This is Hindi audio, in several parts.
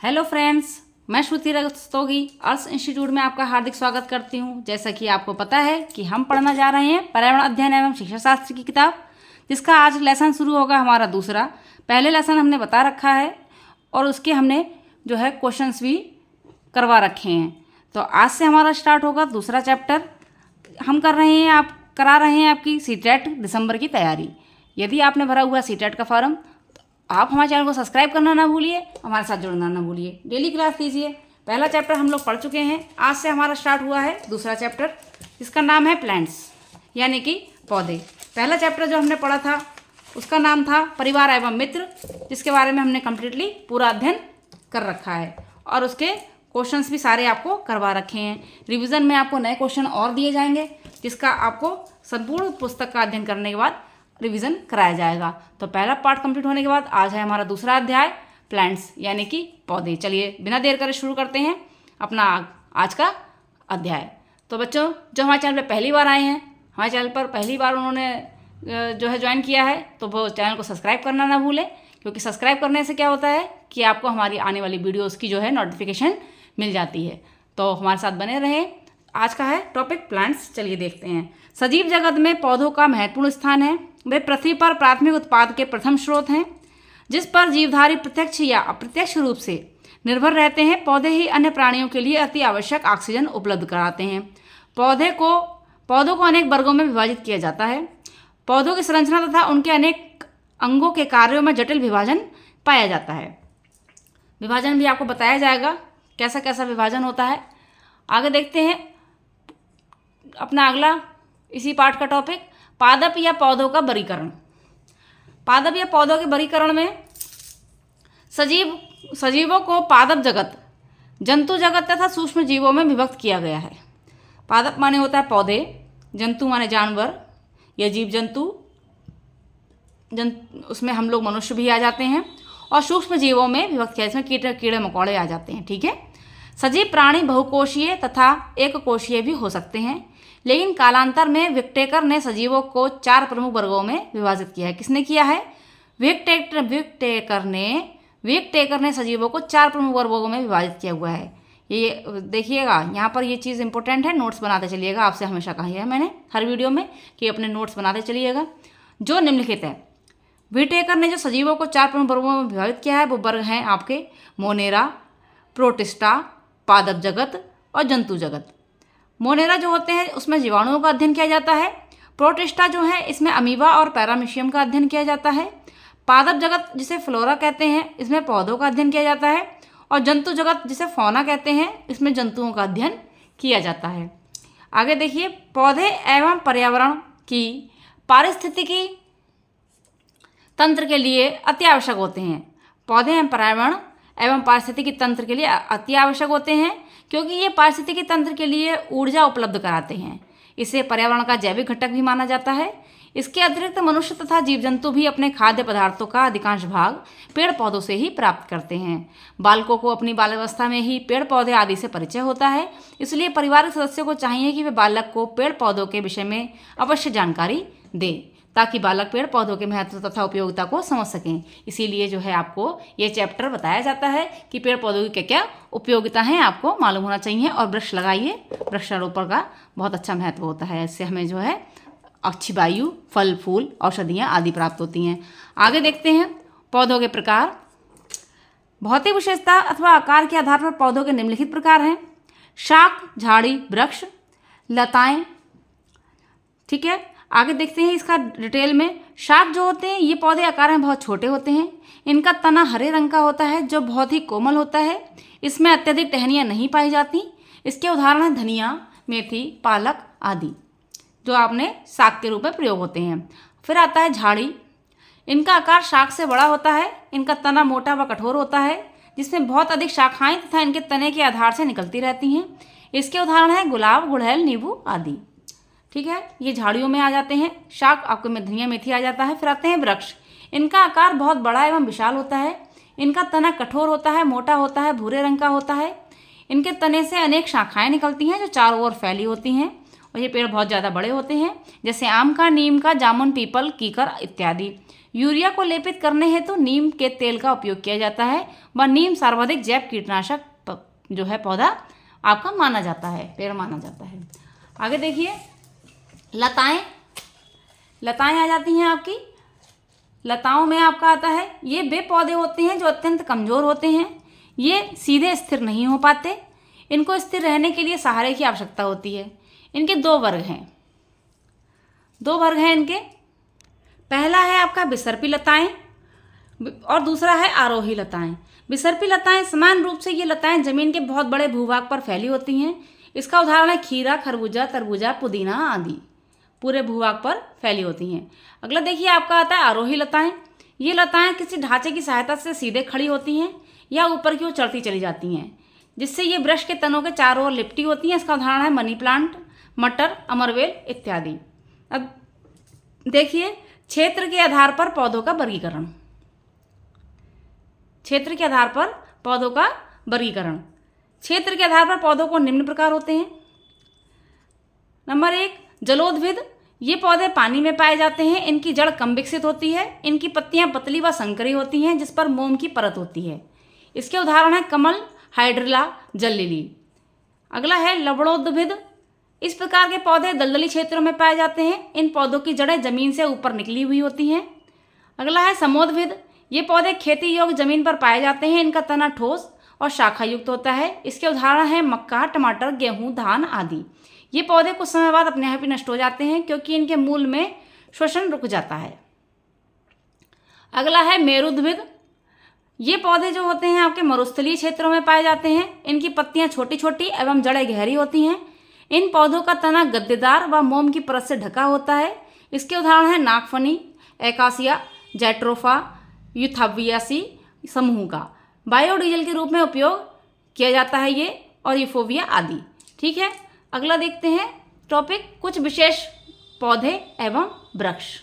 हेलो फ्रेंड्स, मैं श्रुति रस्तोगी अर्थ इंस्टीट्यूट में आपका हार्दिक स्वागत करती हूं। जैसा कि आपको पता है कि हम पढ़ना जा रहे हैं पर्यावरण अध्ययन एवं शिक्षा शास्त्र की किताब, जिसका आज लेसन शुरू होगा हमारा दूसरा। पहले लेसन हमने बता रखा है और उसके हमने जो है क्वेश्चंस भी करवा रखे हैं। तो आज से हमारा स्टार्ट होगा दूसरा चैप्टर। हम करा रहे हैं आपकी सीटेट दिसंबर की तैयारी। यदि आपने भरा हुआ सीटेट का फॉर्म, आप हमारे चैनल को सब्सक्राइब करना ना भूलिए, हमारे साथ जुड़ना ना भूलिए, डेली क्लास लीजिए। पहला चैप्टर हम लोग पढ़ चुके हैं, आज से हमारा स्टार्ट हुआ है दूसरा चैप्टर, जिसका नाम है प्लांट्स यानी कि पौधे। पहला चैप्टर जो हमने पढ़ा था उसका नाम था परिवार एवं मित्र, जिसके बारे में हमने कम्प्लीटली पूरा अध्ययन कर रखा है और उसके क्वेश्चंस भी सारे आपको करवा रखे हैं। रिवीजन में आपको नए क्वेश्चन और दिए जाएंगे, जिसका आपको संपूर्ण पुस्तक का अध्ययन करने के बाद रिवीजन कराया जाएगा। तो पहला पार्ट कंप्लीट होने के बाद आज है हमारा दूसरा अध्याय प्लांट्स यानी कि पौधे। चलिए बिना देर करे शुरू करते हैं अपना आज का अध्याय। तो बच्चों, जो हमारे चैनल पर पहली बार आए हैं, हमारे चैनल पर पहली बार उन्होंने जो है ज्वाइन किया है, तो वो चैनल को सब्सक्राइब करना ना भूलें, क्योंकि सब्सक्राइब करने से क्या होता है कि आपको हमारी आने वाली वीडियोज़ की जो है नोटिफिकेशन मिल जाती है। तो हमारे साथ बने रहें। आज का है टॉपिक प्लांट्स। चलिए देखते हैं। सजीव जगत में पौधों का महत्वपूर्ण स्थान है। वे पृथ्वी पर प्राथमिक उत्पाद के प्रथम स्रोत हैं, जिस पर जीवधारी प्रत्यक्ष या अप्रत्यक्ष रूप से निर्भर रहते हैं। पौधे ही अन्य प्राणियों के लिए अति आवश्यक ऑक्सीजन उपलब्ध कराते हैं। पौधों को अनेक वर्गों में विभाजित किया जाता है। पौधों की संरचना तथा उनके अनेक अंगों के कार्यों में जटिल विभाजन पाया जाता है। विभाजन भी आपको बताया जाएगा, कैसा कैसा विभाजन होता है। आगे देखते हैं अपना अगला इसी पाठ का टॉपिक, पादप या पौधों का वर्गीकरण। पादप या पौधों के वर्गीकरण में सजीवों को पादप जगत, जंतु जगत तथा सूक्ष्म जीवों में विभक्त किया गया है। पादप माने होता है पौधे, जंतु माने जानवर या जीव जंतु, उसमें हम लोग मनुष्य भी आ जाते हैं, और सूक्ष्म जीवों में विभक्त किया, इसमें कीड़े मकोड़े आ जाते हैं। ठीक है। सजीव प्राणी बहुकोशीय तथा एक कोशीय भी हो सकते हैं, लेकिन कालांतर में विक्टेकर ने सजीवों को 4 प्रमुख वर्गों में विभाजित किया है। किसने किया है? विक्टेकर ने सजीवों को 4 प्रमुख वर्गों में विभाजित किया हुआ है। ये देखिएगा, यहाँ पर ये चीज़ इंपॉर्टेंट है, नोट्स बनाते चलिएगा। आपसे हमेशा कहा है मैंने हर वीडियो में कि अपने नोट्स बनाते चलिएगा। जो निम्नलिखित है, विक्टेकर ने जो सजीवों को 4 प्रमुख वर्गों में विभाजित किया है वो वर्ग हैं आपके मोनेरा, प्रोटिस्टा, पादप जगत और जंतु जगत। मोनेरा जो होते हैं उसमें जीवाणुओं का अध्ययन किया जाता है। प्रोटिस्टा जो है इसमें अमीबा और पैरामीशियम का अध्ययन किया जाता है। पादप जगत जिसे फ्लोरा कहते हैं, इसमें पौधों का अध्ययन किया जाता है। और जंतु जगत जिसे फौना कहते हैं, इसमें जंतुओं का अध्ययन किया जाता है। आगे देखिए, पौधे एवं पर्यावरण की पारिस्थितिकी तंत्र के लिए अति आवश्यक होते हैं। पौधे एवं पर्यावरण एवं पारिस्थितिकी तंत्र के लिए अति आवश्यक होते हैं, क्योंकि ये पारिस्थितिकी तंत्र के लिए ऊर्जा उपलब्ध कराते हैं। इसे पर्यावरण का जैविक घटक भी माना जाता है। इसके अतिरिक्त मनुष्य तथा जीव जंतु भी अपने खाद्य पदार्थों का अधिकांश भाग पेड़ पौधों से ही प्राप्त करते हैं। बालकों को अपनी बाल्यावस्था में ही पेड़ पौधे आदि से परिचय होता है, इसलिए परिवार के सदस्यों को चाहिए कि वे बालक को पेड़ पौधों के विषय में अवश्य जानकारी दें, ताकि बालक पेड़ पौधों के महत्व तथा उपयोगिता को समझ सकें। इसीलिए जो है आपको ये चैप्टर बताया जाता है कि पेड़ पौधों की क्या क्या उपयोगिता हैं, आपको मालूम होना चाहिए। और वृक्ष लगाइए, वृक्षारोपण का बहुत अच्छा महत्व होता है। इससे हमें जो है अच्छी वायु, फल फूल, औषधियाँ आदि प्राप्त होती हैं। आगे देखते हैं पौधों के प्रकार। भौतिक विशेषता अथवा आकार के आधार पर पौधों के निम्नलिखित प्रकार हैं: शाक, झाड़ी, वृक्ष, लताएँ। ठीक है। आगे देखते हैं इसका डिटेल में। शाक जो होते हैं ये पौधे आकार में बहुत छोटे होते हैं। इनका तना हरे रंग का होता है, जो बहुत ही कोमल होता है। इसमें अत्यधिक टहनियाँ नहीं पाई जाती। इसके उदाहरण हैं धनिया, मेथी, पालक आदि, जो आपने शाक के रूप में प्रयोग होते हैं। फिर आता है झाड़ी। इनका आकार शाक से बड़ा होता है। इनका तना मोटा व कठोर होता है, जिसमें बहुत अधिक शाखाएं तथा इनके तने के आधार से निकलती रहती हैं। इसके उदाहरण हैं गुलाब, गुड़हल, नींबू आदि। ठीक है, ये झाड़ियों में आ जाते हैं। शाक आपको में धनिया मेथी आ जाता है। फिर आते हैं वृक्ष। इनका आकार बहुत बड़ा एवं विशाल होता है। इनका तना कठोर होता है, मोटा होता है, भूरे रंग का होता है। इनके तने से अनेक शाखाएं निकलती हैं, जो चारों ओर फैली होती हैं, और ये पेड़ बहुत ज़्यादा बड़े होते हैं, जैसे आम का, नीम का, जामुन, पीपल, कीकर इत्यादि। यूरिया को लेपित करने हेतु नीम के तेल का उपयोग किया जाता है व नीम सर्वाधिक जैव कीटनाशक जो है पौधा आपका माना जाता है, पेड़ माना जाता है। आगे देखिए, लताएं आ जाती हैं आपकी। लताओं में आपका आता है, ये वे पौधे होते हैं जो अत्यंत कमज़ोर होते हैं, ये सीधे स्थिर नहीं हो पाते, इनको स्थिर रहने के लिए सहारे की आवश्यकता होती है। इनके दो वर्ग हैं इनके। पहला है आपका विसर्पी लताएं और दूसरा है आरोही लताएं। विसर्पी लताएं समान रूप से ये लताएं जमीन के बहुत बड़े भूभाग पर फैली होती हैं। इसका उदाहरण है खीरा, खरबूजा, तरबूजा, पुदीना आदि पूरे भूभाग पर फैली होती हैं। अगला देखिए आपका आता है आरोही लताएं। ये लताएं किसी ढांचे की सहायता से सीधे खड़ी होती हैं या ऊपर की ओर चढ़ती चली जाती हैं, जिससे ये वृक्ष के तनों के चारों ओर लिपटी होती हैं। इसका उदाहरण है मनी प्लांट, मटर, अमरवेल इत्यादि। अब देखिए, क्षेत्र के आधार पर पौधों का वर्गीकरण। क्षेत्र के आधार पर पौधों का वर्गीकरण। क्षेत्र के आधार पर पौधों को निम्न प्रकार होते हैं। नंबर 1, जलोद्भिद। ये पौधे पानी में पाए जाते हैं। इनकी जड़ कम विकसित होती है। इनकी पत्तियां पतली व संकरी होती हैं, जिस पर मोम की परत होती है। इसके उदाहरण है कमल, हाइड्रिला, जल लिली। अगला है लवणोद्भिद। इस प्रकार के पौधे दलदली क्षेत्रों में पाए जाते हैं। इन पौधों की जड़ें जमीन से ऊपर निकली हुई होती हैं। अगला है समोद्भिद। ये पौधे खेती योग्य जमीन पर पाए जाते हैं। इनका तना ठोस और शाखा युक्त होता है। इसके उदाहरण हैं मक्का, टमाटर, गेहूं, धान आदि। ये पौधे कुछ समय बाद अपने आप ही नष्ट हो जाते हैं, क्योंकि इनके मूल में श्वसन रुक जाता है। अगला है मेरुद्भिद। ये पौधे जो होते हैं आपके मरुस्थलीय क्षेत्रों में पाए जाते हैं। इनकी पत्तियां छोटी छोटी एवं जड़ें गहरी होती हैं। इन पौधों का तना गद्देदार व मोम की परत से ढका होता है। इसके उदाहरण हैं नागफनी, एकासिया, जैट्रोफा, यूथावियासी समूह का। बायोडीजल के रूप में उपयोग किया जाता है ये, और यूफोविया आदि। ठीक है, अगला देखते हैं टॉपिक, कुछ विशेष पौधे एवं वृक्ष।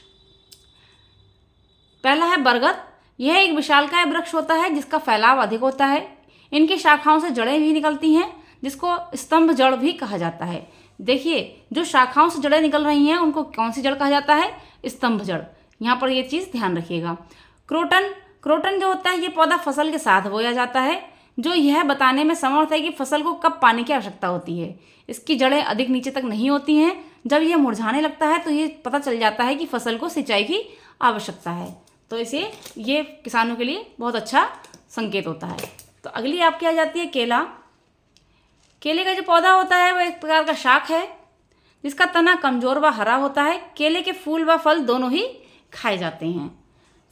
पहला है बरगद। यह एक विशालकाय वृक्ष होता है जिसका फैलाव अधिक होता है। इनकी शाखाओं से जड़ें भी निकलती हैं, जिसको स्तंभ जड़ भी कहा जाता है। देखिए, जो शाखाओं से जड़ें निकल रही हैं उनको कौन सी जड़ कहा जाता है? स्तंभ जड़। यहाँ पर ये चीज़ ध्यान रखिएगा। क्रोटन जो होता है, ये पौधा फसल के साथ बोया जाता है, जो यह बताने में समर्थ है कि फसल को कब पानी की आवश्यकता होती है। इसकी जड़ें अधिक नीचे तक नहीं होती हैं। जब यह मुरझाने लगता है तो ये पता चल जाता है कि फसल को सिंचाई की आवश्यकता है। तो इसे ये किसानों के लिए बहुत अच्छा संकेत होता है। तो अगली आपकी आ जाती है केला। केले का जो पौधा होता है वह एक प्रकार का शाक है, जिसका तना कमजोर व हरा होता है। केले के फूल व फल दोनों ही खाए जाते हैं।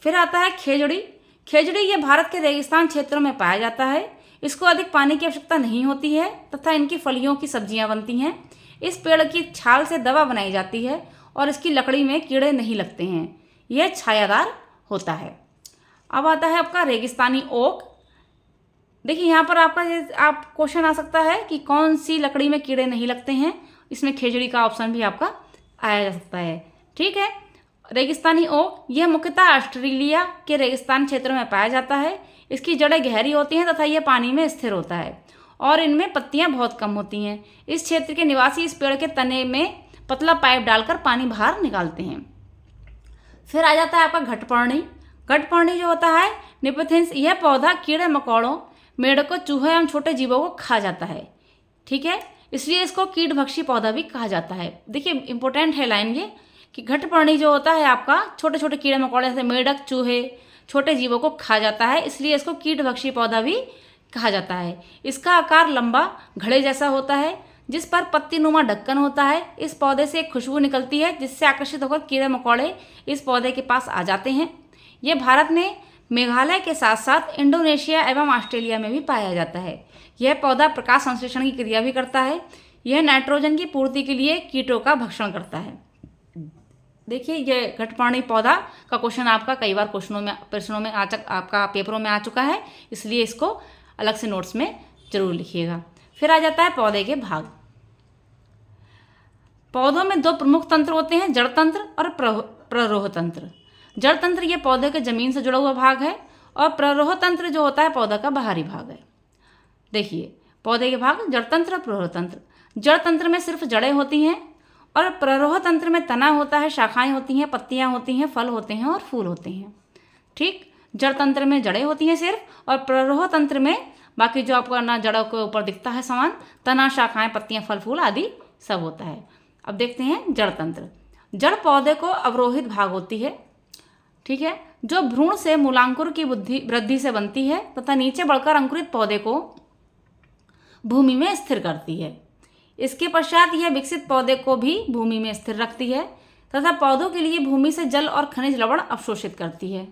फिर आता है खेजड़ी। खेजड़ी ये भारत के रेगिस्तान क्षेत्रों में पाया जाता है। इसको अधिक पानी की आवश्यकता नहीं होती है तथा इनकी फलियों की सब्जियां बनती हैं। इस पेड़ की छाल से दवा बनाई जाती है और इसकी लकड़ी में कीड़े नहीं लगते हैं। यह छायादार होता है। अब आता है आपका रेगिस्तानी ओक। देखिए, यहाँ पर आपका आप क्वेश्चन आ सकता है कि कौन सी लकड़ी में कीड़े नहीं लगते हैं। इसमें खेजड़ी का ऑप्शन भी आपका आया जा सकता है। ठीक है, रेगिस्तानी ओक यह मुख्यतः ऑस्ट्रेलिया के रेगिस्तान क्षेत्र में पाया जाता है। इसकी जड़ें गहरी होती हैं तथा यह पानी में स्थिर होता है और इनमें पत्तियां बहुत कम होती हैं। इस क्षेत्र के निवासी इस पेड़ के तने में पतला पाइप डालकर पानी बाहर निकालते हैं। फिर आ जाता है आपका घटपर्णी। घटपर्णी जो होता है निपोथिंस, यह पौधा कीड़े मकोड़ों, मेढकों, चूहे एवं छोटे जीवों को खा जाता है। ठीक है, इसलिए इसको कीटभक्षी पौधा भी कहा जाता है। देखिए, इंपॉर्टेंट है लाइन ये कि घटपर्णी जो होता है आपका छोटे छोटे कीड़े मकोड़े जैसे मेढक, चूहे, छोटे जीवों को खा जाता है, इसलिए इसको कीटभक्षी पौधा भी कहा जाता है। इसका आकार लंबा घड़े जैसा होता है, जिस पर पत्तीनुमा ढक्कन होता है। इस पौधे से एक खुशबू निकलती है, जिससे आकर्षित होकर कीड़े मकोड़े इस पौधे के पास आ जाते हैं। यह भारत में मेघालय के साथ साथ इंडोनेशिया एवं ऑस्ट्रेलिया में भी पाया जाता है। यह पौधा प्रकाश संश्लेषण की क्रिया भी करता है। यह नाइट्रोजन की पूर्ति के लिए कीटों का भक्षण करता है। देखिए, यह घटपर्णी पौधा का क्वेश्चन आपका कई बार प्रश्नों में आपका पेपरों में आ चुका है, इसलिए इसको अलग से नोट्स में जरूर लिखिएगा। फिर आ जाता है पौधे के भाग। पौधों में दो प्रमुख तंत्र होते हैं, जड़ तंत्र और प्ररोह तंत्र। जड़ तंत्र ये पौधे के जमीन से जुड़ा हुआ भाग है और प्ररोह तंत्र जो होता है पौधा का बाहरी भाग है। देखिए, पौधे के भाग जड़ तंत्र और प्ररोह तंत्र। जड़ तंत्र में सिर्फ जड़ें होती हैं और प्ररोह तंत्र में तना होता है, शाखाएं होती हैं, पत्तियां होती हैं, फल होते हैं और फूल होते हैं। ठीक, जड़ तंत्र में जड़ें होती हैं सिर्फ, और प्ररोह तंत्र में बाकी जो आपको ना जड़ों के ऊपर दिखता है सामान, तना, शाखाएं, पत्तियां, फल फूल आदि सब होता है। अब देखते हैं जड़ तंत्र। जड़ पौधे को अवरोहित भाग होती है, ठीक है, जो भ्रूण से मूलांकुर की वृद्धि से बनती है तथा नीचे बढ़कर अंकुरित पौधे को भूमि में स्थिर करती है। इसके पश्चात यह विकसित पौधे को भी भूमि में स्थिर रखती है तथा पौधों के लिए भूमि से जल और खनिज लवण अवशोषित करती है।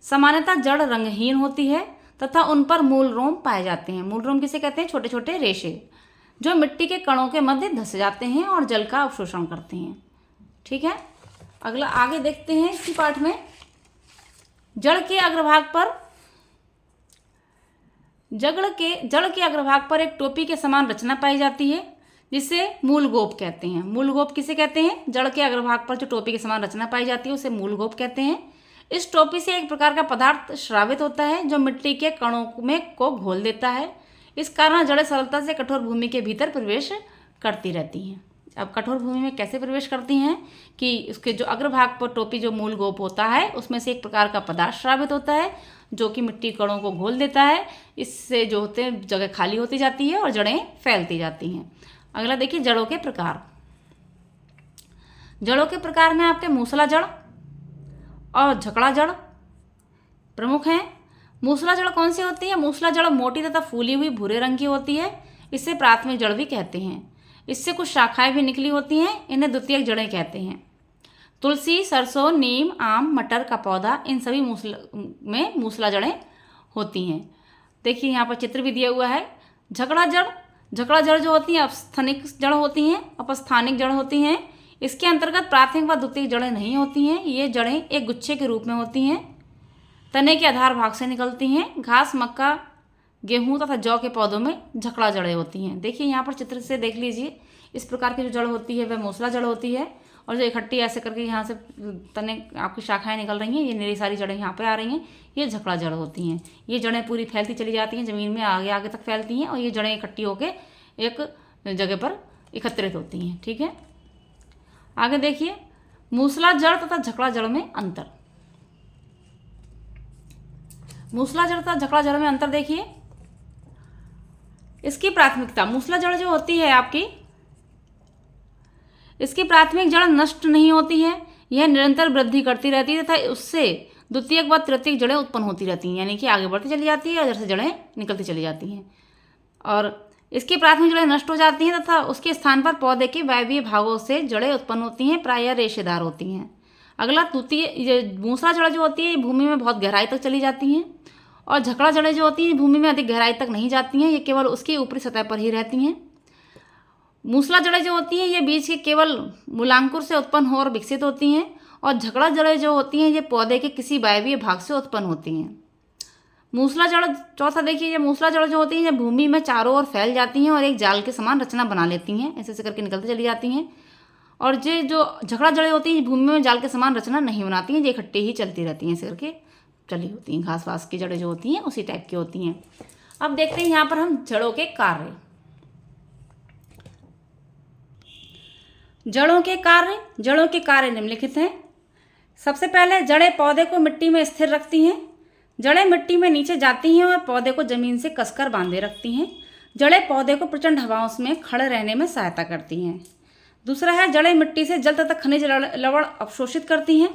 सामान्यतः जड़ रंगहीन होती है तथा उन पर मूल रोम पाए जाते हैं। मूल रोम किसे कहते हैं? छोटे छोटे रेशे जो मिट्टी के कणों के मध्य धंस जाते हैं और जल का अवशोषण करते हैं। ठीक है, अगला आगे देखते हैं इसी पाठ में। जड़ के अग्रभाग पर एक टोपी के समान रचना पाई जाती है जिसे मूलगोप कहते हैं। मूलगोप किसे कहते हैं? जड़ के अग्रभाग पर जो टोपी के समान रचना पाई जाती है उसे मूलगोप कहते हैं। इस टोपी से एक प्रकार का पदार्थ स्रावित होता है जो मिट्टी के कणों में को घोल देता है। इस कारण जड़ें सरलता से कठोर भूमि के भीतर प्रवेश करती रहती हैं। अब कठोर भूमि में कैसे प्रवेश करती हैं कि उसके जो अग्रभाग पर टोपी जो मूलगोप होता है उसमें से एक प्रकार का पदार्थ स्रावित होता है जो कि मिट्टी कणों को घोल देता है। इससे जो होते हैं जगह खाली होती जाती है और जड़ें फैलती जाती हैं। अगला देखिए जड़ों के प्रकार। जड़ों के प्रकार में आपके मूसला जड़ और झकड़ा जड़ प्रमुख हैं। मूसला जड़ कौन सी होती है? मूसला जड़ मोटी तथा फूली हुई भूरे रंग की होती है। इसे प्राथमिक जड़ भी कहते हैं। इससे कुछ शाखाएं भी निकली होती हैं, इन्हें द्वितीयक जड़ें कहते हैं। तुलसी, सरसों, नीम, आम, मटर का पौधा, इन सभी में मूसला जड़ें होती हैं। देखिए यहाँ पर चित्र भी दिया हुआ है। झकड़ा जड़ जो होती हैं अपस्थानिक जड़ होती हैं, अपस्थानिक जड़ होती हैं। इसके अंतर्गत प्राथमिक व द्वितीयक जड़ें नहीं होती हैं। ये जड़ें एक गुच्छे के रूप में होती हैं, तने के आधार भाग से निकलती हैं। घास, मक्का, गेहूं तथा जौ के पौधों में झकड़ा जड़ें होती हैं। देखिए यहाँ पर चित्र से देख लीजिए, इस प्रकार की जो जड़ होती है वह मूसला जड़ होती है, और जो इकट्ठी ऐसे करके यहाँ से तने आपकी शाखाएं निकल रही हैं, ये मेरी सारी जड़ें यहाँ पे आ रही हैं, ये झकड़ा जड़ होती हैं। ये जड़ें पूरी फैलती चली जाती हैं, ज़मीन में आगे आगे तक फैलती हैं और ये जड़ें इकट्ठी होकर एक जगह पर एकत्रित होती हैं। ठीक है, आगे देखिए मूसला जड़ तथा झकड़ा जड़ में अंतर। मूसला जड़ तथा झकड़ा जड़ में अंतर देखिए। इसकी प्राथमिकता, मूसला जड़ जो होती है आपकी, इसकी प्राथमिक जड़ नष्ट नहीं होती है, यह निरंतर वृद्धि करती रहती है तथा उससे द्वितीयक व तृतीयक जड़ें उत्पन्न होती रहती हैं, यानी कि आगे बढ़ती चली जाती है और जड़ से जड़ें निकलती चली जाती हैं। और इसकी प्राथमिक जड़ें नष्ट हो जाती हैं तथा उसके स्थान पर पौधे के वायवीय भागों से जड़ें उत्पन्न होती हैं, प्रायः रेशेदार होती हैं। अगला द्वितीय मूसला जड़ जो होती है ये भूमि में बहुत गहराई तक चली जाती हैं, और झकड़ा जड़ें जो होती हैं भूमि में अधिक गहराई तक नहीं जाती हैं, ये केवल उसकी ऊपरी सतह पर ही रहती हैं। मूसला जड़ें जो होती हैं ये बीज के केवल मूलांकुर से उत्पन्न हो और विकसित होती हैं, और झकड़ा जड़ें जो होती हैं ये पौधे के किसी वायवीय भाग से उत्पन्न होती हैं। मूसला जड़ चौथा देखिए, ये मूसला जड़ जो होती हैं ये भूमि में चारों ओर फैल जाती हैं और एक जाल के समान रचना बना लेती हैं, ऐसे ऐसे करके निकलती चली जाती हैं। और ये जो झकड़ा जड़ें होती हैं भूमि में जाल के समान रचना नहीं बनाती हैं, ये इकट्ठी ही चलती रहती हैं, ऐसे करके चली होती हैं। घास वास की जड़ें जो होती हैं उसी टाइप की होती हैं। अब देखते हैं यहाँ पर हम जड़ों के कार्य। जड़ों के कार्य निम्नलिखित हैं। सबसे पहले जड़ें पौधे को मिट्टी में स्थिर रखती हैं। जड़ें मिट्टी में नीचे जाती हैं और पौधे को जमीन से कसकर बांधे रखती हैं। जड़ें पौधे को प्रचंड हवाओं में खड़े रहने में सहायता करती हैं। दूसरा है जड़ें मिट्टी से जल तथा खनिज लवण अवशोषित करती हैं।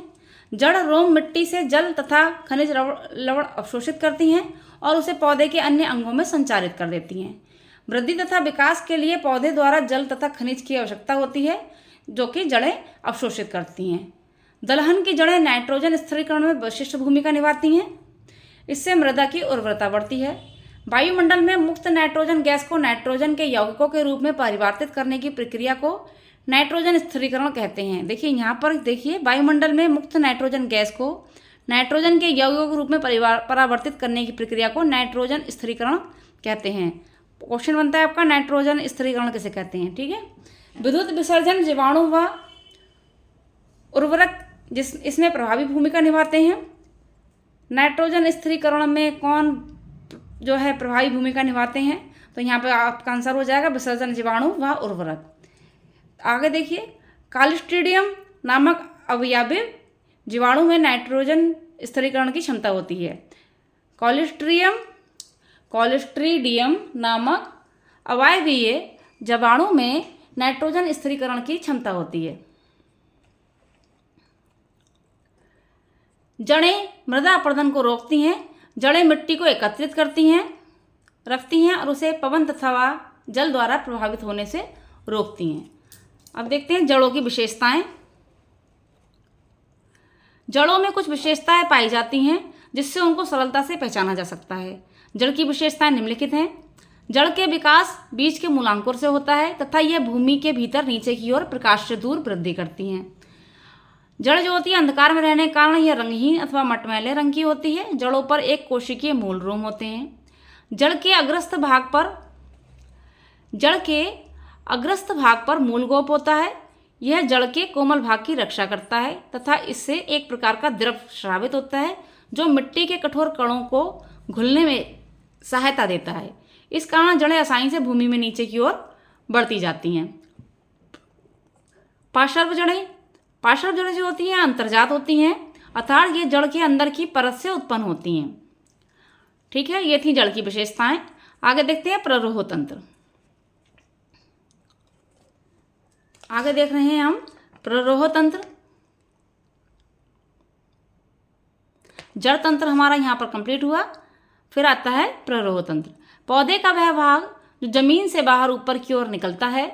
जड़ रोम मिट्टी से जल तथा खनिज लवण अवशोषित करती हैं और उसे पौधे के अन्य अंगों में संचारित कर देती हैं। वृद्धि तथा विकास के लिए पौधे द्वारा जल तथा खनिज की आवश्यकता होती है जो कि जड़ें अवशोषित करती हैं। दलहन की जड़ें नाइट्रोजन स्थिरीकरण में विशिष्ट भूमिका निभाती हैं। इससे मृदा की उर्वरता बढ़ती है। वायुमंडल में मुक्त नाइट्रोजन गैस को नाइट्रोजन के यौगिकों के रूप में परिवर्तित करने की प्रक्रिया को नाइट्रोजन स्थिरीकरण कहते हैं। देखिए यहाँ पर देखिए, वायुमंडल में मुक्त नाइट्रोजन गैस को नाइट्रोजन के यौगिकों के रूप में परावर्तित करने की प्रक्रिया को नाइट्रोजन स्थिरीकरण कहते हैं। क्वेश्चन बनता है आपका, नाइट्रोजन स्थिरीकरण किसे कहते हैं? ठीक है, विद्युत विसर्जन, जीवाणु व उर्वरक इसमें प्रभावी भूमिका निभाते हैं। नाइट्रोजन स्थिरीकरण में कौन जो है प्रभावी भूमिका निभाते हैं? तो यहाँ पे आपका आंसर हो जाएगा विसर्जन, जीवाणु व उर्वरक। आगे देखिए, कॉलिस्ट्रीडियम नामक अवयवी जीवाणु में नाइट्रोजन स्थिरीकरण की क्षमता होती है। कॉलिस्ट्रीडियम नामक अवायवीय जीवाणु में नाइट्रोजन स्थिरीकरण की क्षमता होती है। जड़ें मृदा अपरदन को रोकती हैं। जड़ें मिट्टी को एकत्रित करती हैं, रखती हैं और उसे पवन तथा जल द्वारा प्रभावित होने से रोकती हैं। अब देखते हैं जड़ों की विशेषताएं। जड़ों में कुछ विशेषताएं पाई जाती हैं जिससे उनको सरलता से पहचाना जा सकता है। जड़ की विशेषताएं निम्नलिखित हैं। जड़ के विकास बीज के मूलांकुर से होता है तथा यह भूमि के भीतर नीचे की ओर प्रकाश से दूर वृद्धि करती हैं। जड़ जो होती है अंधकार में रहने के कारण यह रंगहीन अथवा मटमैले रंग की होती है। जड़ों पर एक कोशिकीय मूलरोम होते हैं। जड़ के अग्रस्त भाग पर मूलगोप होता है। यह जड़ के कोमल भाग की रक्षा करता है तथा इससे एक प्रकार का द्रव स्रावित होता है जो मिट्टी के कठोर कणों को घुलने में सहायता देता है। इस कारण जड़ें आसानी से भूमि में नीचे की ओर बढ़ती जाती हैं। पार्श्व जड़ें जो होती हैं अंतर्जात होती हैं, अर्थात ये जड़ के अंदर की परत से उत्पन्न होती हैं। ठीक है, ये थी जड़ की विशेषताएं। आगे देखते हैं प्ररोह तंत्र। आगे देख रहे हैं हम प्ररोह तंत्र। जड़ तंत्र हमारा यहाँ पर कंप्लीट हुआ। फिर आता है प्ररोह तंत्र। पौधे का वह भाग जो जमीन से बाहर ऊपर की ओर निकलता है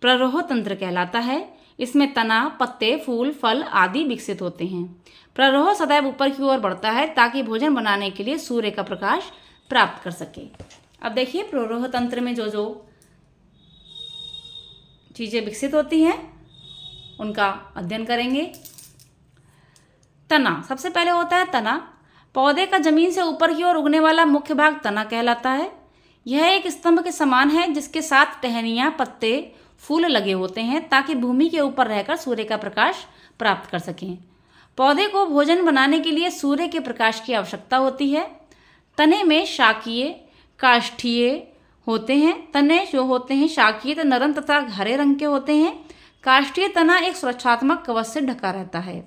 प्ररोह तंत्र कहलाता है। इसमें तना, पत्ते, फूल, फल आदि विकसित होते हैं। प्ररोह सदैव ऊपर की ओर बढ़ता है ताकि भोजन बनाने के लिए सूर्य का प्रकाश प्राप्त कर सके। अब देखिए प्ररोह तंत्र में जो जो चीज़ें विकसित होती हैं उनका अध्ययन करेंगे। तना, सबसे पहले होता है तना। पौधे का जमीन से ऊपर की ओर उगने वाला मुख्य भाग तना कहलाता है। यह एक स्तंभ के समान है जिसके साथ टहनियाँ, पत्ते, फूल लगे होते हैं ताकि भूमि के ऊपर रहकर सूर्य का प्रकाश प्राप्त कर सकें। पौधे को भोजन बनाने के लिए सूर्य के प्रकाश की आवश्यकता होती है। तने में शाकीय, काष्ठीय होते हैं। तने जो होते हैं शाकीय तो नरम तथा हरे रंग के होते हैं। काष्ठीय तना एक सुरक्षात्मक कवच से ढका रहता है।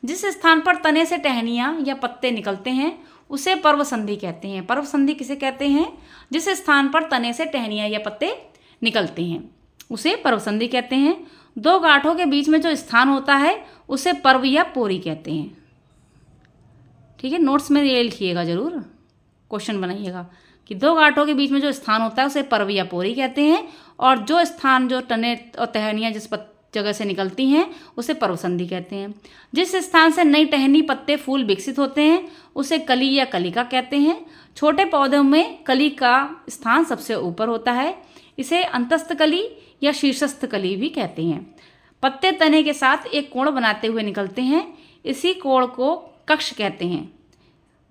जिस स्थान पर तने से टहनियाँ या पत्ते निकलते हैं उसे पर्वसंधि कहते हैं। पर्वसंधि किसे कहते हैं? जिस स्थान पर तने से टहनियाँ या पत्ते निकलते हैं उसे पर्वसंधि कहते हैं। दो गांठों के बीच में जो स्थान होता है उसे पर्व या पोरी कहते हैं। ठीक है, नोट्स में ये लिखिएगा जरूर, क्वेश्चन बनाइएगा कि दो गांठों के बीच में जो स्थान होता है उसे पर्व या पोरी कहते हैं और जो स्थान जो तने और टहनियाँ जिस जगह से निकलती हैं उसे पर्वसंधि कहते हैं। जिस स्थान से नई टहनी, पत्ते, फूल विकसित होते हैं उसे कली या कलिका कहते हैं। छोटे पौधों में कली का स्थान सबसे ऊपर होता है। इसे अंतस्थ कली या शीर्षस्थ कली भी कहते हैं। पत्ते तने के साथ एक कोण बनाते हुए निकलते हैं। इसी कोण को कक्ष कहते हैं।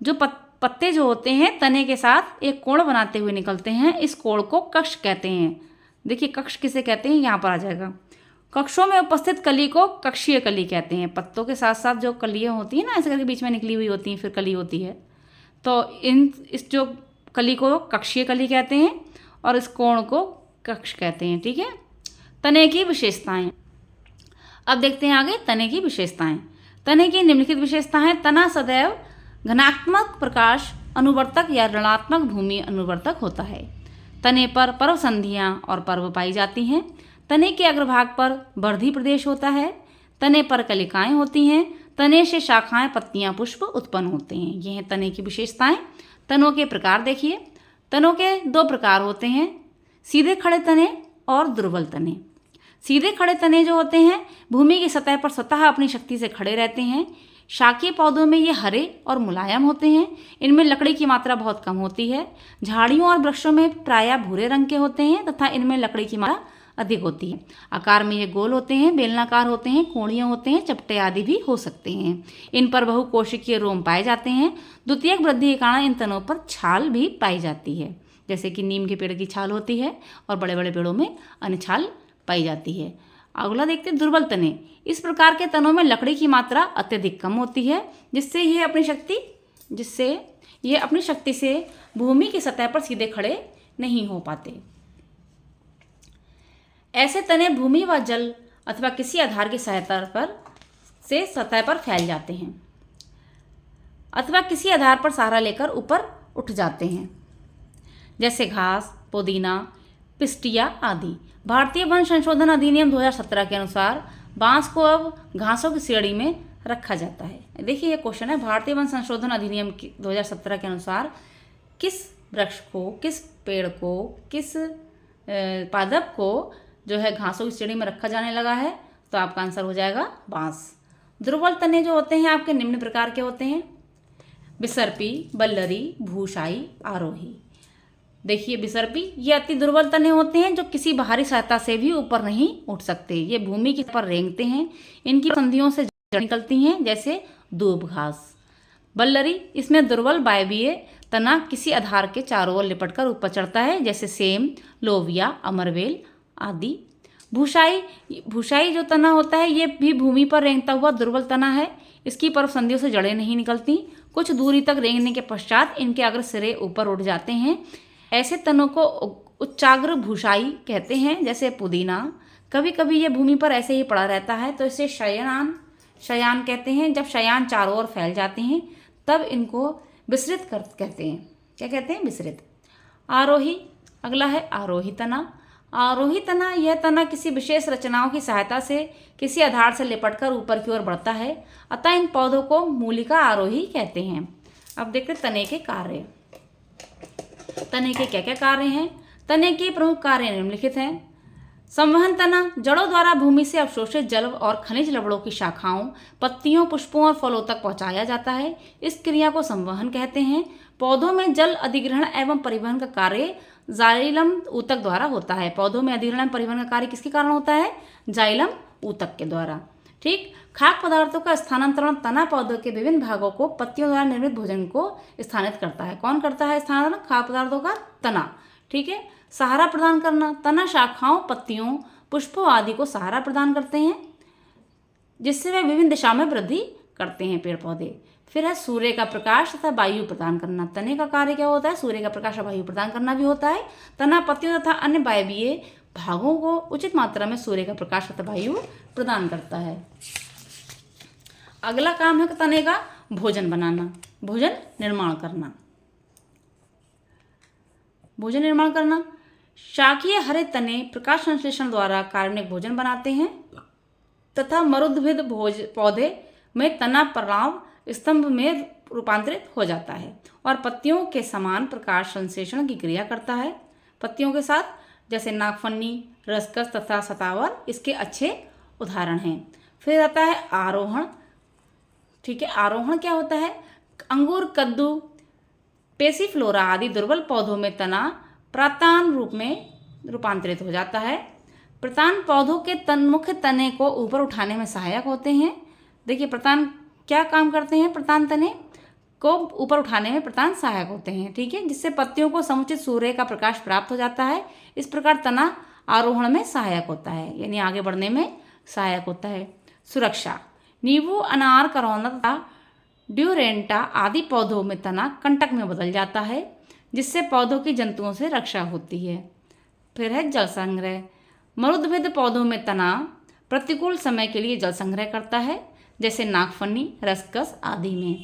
जो पत्ते जो होते हैं तने के साथ एक कोण बनाते हुए निकलते हैं, इस कोण को कक्ष कहते हैं। देखिए कक्ष किसे कहते हैं, यहाँ पर आ जाएगा। कक्षों में उपस्थित कली को कक्षीय कली कहते हैं। पत्तों के साथ साथ जो कलियाँ होती हैं ना ऐसे करके बीच में निकली हुई होती हैं फिर कली होती है, तो इस जो कली को कक्षीय कली कहते हैं और इस कोण को कक्ष कहते हैं। ठीक है, तने की विशेषताएं। अब देखते हैं आगे तने की विशेषताएं। तने की निम्नलिखित विशेषताएं। तना सदैव घनात्मक प्रकाश अनुवर्तक या ऋणात्मक भूमि अनुवर्तक होता है। तने पर पर्वसंधियाँ और पर्व पाई जाती हैं। तने के अग्रभाग पर वर्धी प्रदेश होता है। तने पर कलिकाएं होती हैं। तने से शाखाएं, पत्तियां, पुष्प उत्पन्न होते हैं। ये हैं तने की विशेषताएं। तनों के प्रकार देखिए। तनों के दो प्रकार होते हैं, सीधे खड़े तने और दुर्बल तने। सीधे खड़े तने जो होते हैं भूमि की सतह पर स्वतः अपनी शक्ति से खड़े रहते हैं। शाकीय पौधों में ये हरे और मुलायम होते हैं। इनमें लकड़ी की मात्रा बहुत कम होती है। झाड़ियों और वृक्षों में प्रायः भूरे रंग के होते हैं तथा इनमें लकड़ी की मात्रा अधिक होती है। आकार में ये गोल होते हैं, बेलनाकार होते हैं, कोणीय होते हैं, चपटे आदि भी हो सकते हैं। इन पर बहुकोशिकीय रोम पाए जाते हैं। द्वितीयक वृद्धि के कारण इन तनों पर छाल भी पाई जाती है, जैसे कि नीम के पेड़ की छाल होती है और बड़े बड़े पेड़ों में अन्य छाल पाई जाती है। अगला देखते हैं दुर्बल तने। इस प्रकार के तनों में लकड़ी की मात्रा अत्यधिक कम होती है, जिससे ये अपनी शक्ति से भूमि की सतह पर सीधे खड़े नहीं हो पाते। ऐसे तने भूमि व जल अथवा किसी आधार की सहायता पर से सतह पर फैल जाते हैं अथवा किसी आधार पर सहारा लेकर ऊपर उठ जाते हैं, जैसे घास, पुदीना, पिस्टिया आदि। भारतीय वन संशोधन अधिनियम 2017 के अनुसार बांस को अब घासों की श्रेणी में रखा जाता है। देखिए ये क्वेश्चन है, भारतीय वन संशोधन अधिनियम 2017 के अनुसार किस वृक्ष को, किस पेड़ को, किस पादप को जो है घासों की श्रेणी में रखा जाने लगा है? तो आपका आंसर हो जाएगा बांस। दुर्बल तने जो होते हैं आपके निम्न प्रकार के होते हैं, बिसर्पी, बल्लरी, भूशाई, आरोही। देखिए बिसर्पी, ये अति दुर्बल तने होते हैं जो किसी बाहरी सहायता से भी ऊपर नहीं उठ सकते। ये भूमि की पर रेंगते हैं, इनकी संधियों से जड़ निकलती हैं जैसे दूब घास। बल्लरी, इसमें दुर्बल वायवीय तना किसी आधार के चारों ओर लिपटकर ऊपर चढ़ता है, जैसे सेम, लोबिया, अमरवेल आदि। भूशाई जो तना होता है ये भी भूमि पर रेंगता हुआ दुर्बल तना है। इसकी पर्व संधियों से जड़ें नहीं निकलती, कुछ दूरी तक रेंगने के पश्चात इनके अग्र सिरे ऊपर उठ जाते हैं। ऐसे तनों को उच्चाग्र भूशाई कहते हैं, जैसे पुदीना। कभी कभी ये भूमि पर ऐसे ही पड़ा रहता है तो इसे शयान कहते हैं। जब शयान चारों ओर फैल जाते हैं तब इनको विसरित कहते हैं। क्या कहते हैं? विसरित। आरोही, अगला है आरोही तना। आरोही तना, यह तना किसी विशेष रचनाओं की सहायता से किसी आधार से लिपटकर ऊपर की ओर बढ़ता है, अतः इन पौधों को मूलिका आरोही कहते हैं। अब देखते हैं तने के कार्य। तने के क्या क्या कार्य हैं? तने के प्रमुख कार्य निम्नलिखित हैं। संवहन तना, जड़ों द्वारा भूमि से अवशोषित जल और खनिज लवणों की शाखाओं, पत्तियों, पुष्पों और फलों तक पहुंचाया जाता है। इस क्रिया को संवहन कहते हैं। पौधों में जल अधिग्रहण एवं परिवहन का कार्य जाइलम ऊतक द्वारा होता है। पौधों में अधिग्रहण एवं परिवहन का कार्य किसके कारण होता है? जाइलम ऊतक के द्वारा। ठीक। खाद्य पदार्थों का स्थानांतरण, तना पौधों के विभिन्न भागों को पत्तियों द्वारा निर्मित भोजन को स्थानित करता है। कौन करता है स्थानांतरण? खाद्य पदार्थों का तना। ठीक है। सहारा प्रदान करना, तना शाखाओं, पत्तियों, पुष्पों आदि को सहारा प्रदान करते हैं जिससे वे विभिन्न दिशा में वृद्धि करते हैं पेड़ पौधे। फिर है सूर्य का प्रकाश तथा वायु प्रदान करना। तने का कार्य क्या होता है? सूर्य का प्रकाश और वायु प्रदान करना भी होता है। तना पत्तियों तथा अन्य वायवीय भागों को उचित मात्रा में सूर्य का प्रकाश तथा वायु प्रदान करता है। अगला काम है तने का भोजन बनाना, भोजन निर्माण करना। भोजन निर्माण करना, शाकीय हरे तने प्रकाश संश्लेषण द्वारा कार्बनिक भोजन बनाते हैं तथा मरुद्भिद पौधे में तना पराग स्तंभ में रूपांतरित हो जाता है और पत्तियों के समान प्रकाश संश्लेषण की क्रिया करता है। पत्तियों के साथ जैसे नागफनी, रसकस तथा सतावर इसके अच्छे उदाहरण हैं। फिर आता है आरोहण। ठीक है। आरोहण क्या होता है? अंगूर, कद्दू, पेसिफ्लोरा आदि दुर्बल पौधों में तना प्रतान रूप में रूपांतरित हो जाता है। प्रतान पौधों के मुख्य तने को ऊपर उठाने में सहायक होते हैं। देखिए प्रतान क्या काम करते हैं? प्रतान तने को ऊपर उठाने में प्रतान सहायक होते हैं। ठीक है। जिससे पत्तियों को समुचित सूर्य का प्रकाश प्राप्त हो जाता है। इस प्रकार तना आरोहण में सहायक होता है, यानी आगे बढ़ने में सहायक होता है। सुरक्षा, नींबू, अनार, करौंदा तथा ड्यूरेंटा आदि पौधों में तना कंटक में बदल जाता है जिससे पौधों की जंतुओं से रक्षा होती है। फिर है जल संग्रह। मरुद्भिद पौधों में तना प्रतिकूल समय के लिए जल संग्रह करता है, जैसे नागफनी, रसकस आदि में।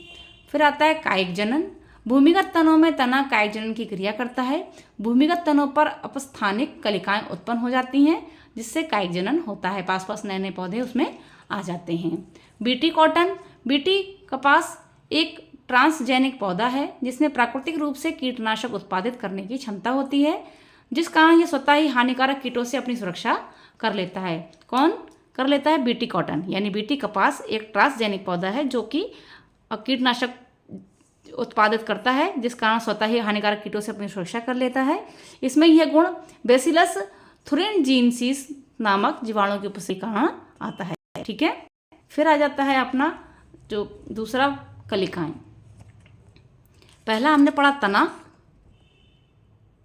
फिर आता है कायिक जनन। भूमिगत तनों में तना कायिक जनन की क्रिया करता है। भूमिगत तनों पर अपस्थानिक कलिकाएं उत्पन्न हो जाती हैं जिससे कायिक जनन होता है। पास पास नए नए पौधे उसमें आ जाते हैं। बीटी कॉटन, बीटी कपास एक ट्रांसजेनिक पौधा है जिसमें प्राकृतिक रूप से कीटनाशक उत्पादित करने की क्षमता होती है, जिस कारण यह स्वतः ही हानिकारक कीटों से अपनी सुरक्षा कर लेता है। कौन कर लेता है? बीटी कॉटन, यानी बीटी कपास एक ट्रांसजेनिक पौधा है जो कि कीटनाशक उत्पादित करता है जिस कारण स्वतः ही हानिकारक कीटों से अपनी सुरक्षा कर लेता है। इसमें यह गुण बेसिलस थुरिनजीनसिस नामक जीवाणु की उपस्थिति के कारण आता है। ठीक है। फिर आ जाता है अपना जो दूसरा कलिकाएं। पहला हमने पढ़ा तना,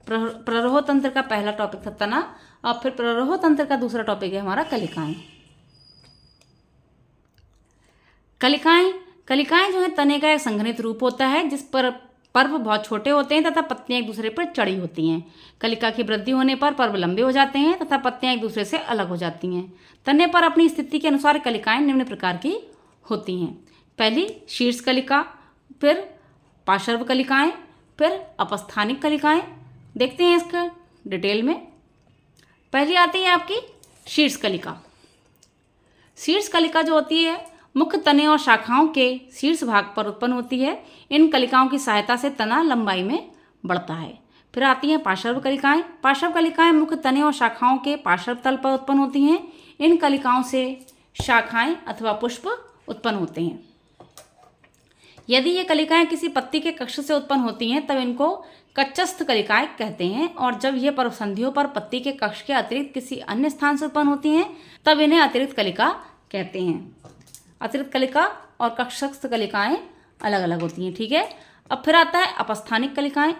प्ररोह तंत्र का पहला टॉपिक था तना, और फिर प्ररोह तंत्र का दूसरा टॉपिक है हमारा कलिकाएं। कलिकाएं जो है तने का एक संघनित रूप होता है जिस पर पर्व बहुत छोटे होते हैं तथा पत्तियां एक दूसरे पर चढ़ी होती हैं। कलिका की वृद्धि होने पर पर्व लंबे हो जाते हैं तथा पत्तियां एक दूसरे से अलग हो जाती हैं। तने पर अपनी स्थिति के अनुसार कलिकाएं निम्न प्रकार की होती हैं। पहली शीर्ष कलिका, फिर पार्श्व कलिकाएं, फिर अपस्थानिक कलिकाएं। देखते हैं इसका डिटेल में। पहली आती है आपकी शीर्ष कलिका। शीर्ष कलिका जो होती है मुख्य तने और शाखाओं के शीर्ष भाग पर उत्पन्न होती है। इन कलिकाओं की सहायता से तना लंबाई में बढ़ता है। फिर आती हैं पार्श्व कलिकाएं। पार्श्व कलिकाएं मुख्य तने और शाखाओं के पार्श्व तल पर उत्पन्न होती हैं। इन कलिकाओं से शाखाएं अथवा पुष्प उत्पन्न होते हैं। यदि ये कलिकाएं किसी पत्ती के कक्ष से उत्पन्न होती हैं तब इनको कक्षस्थ कलिकाएं कहते हैं, और जब ये पर्वसंधियों पर पत्ती के कक्ष के अतिरिक्त किसी अन्य स्थान से उत्पन्न होती हैं तब इन्हें अतिरिक्त कलिका कहते हैं। अतिरिक्त कलिका और कक्षस्थ कलिकाएं अलग अलग होती हैं। ठीक है। अब फिर आता है अपस्थानिक कलिकाएं।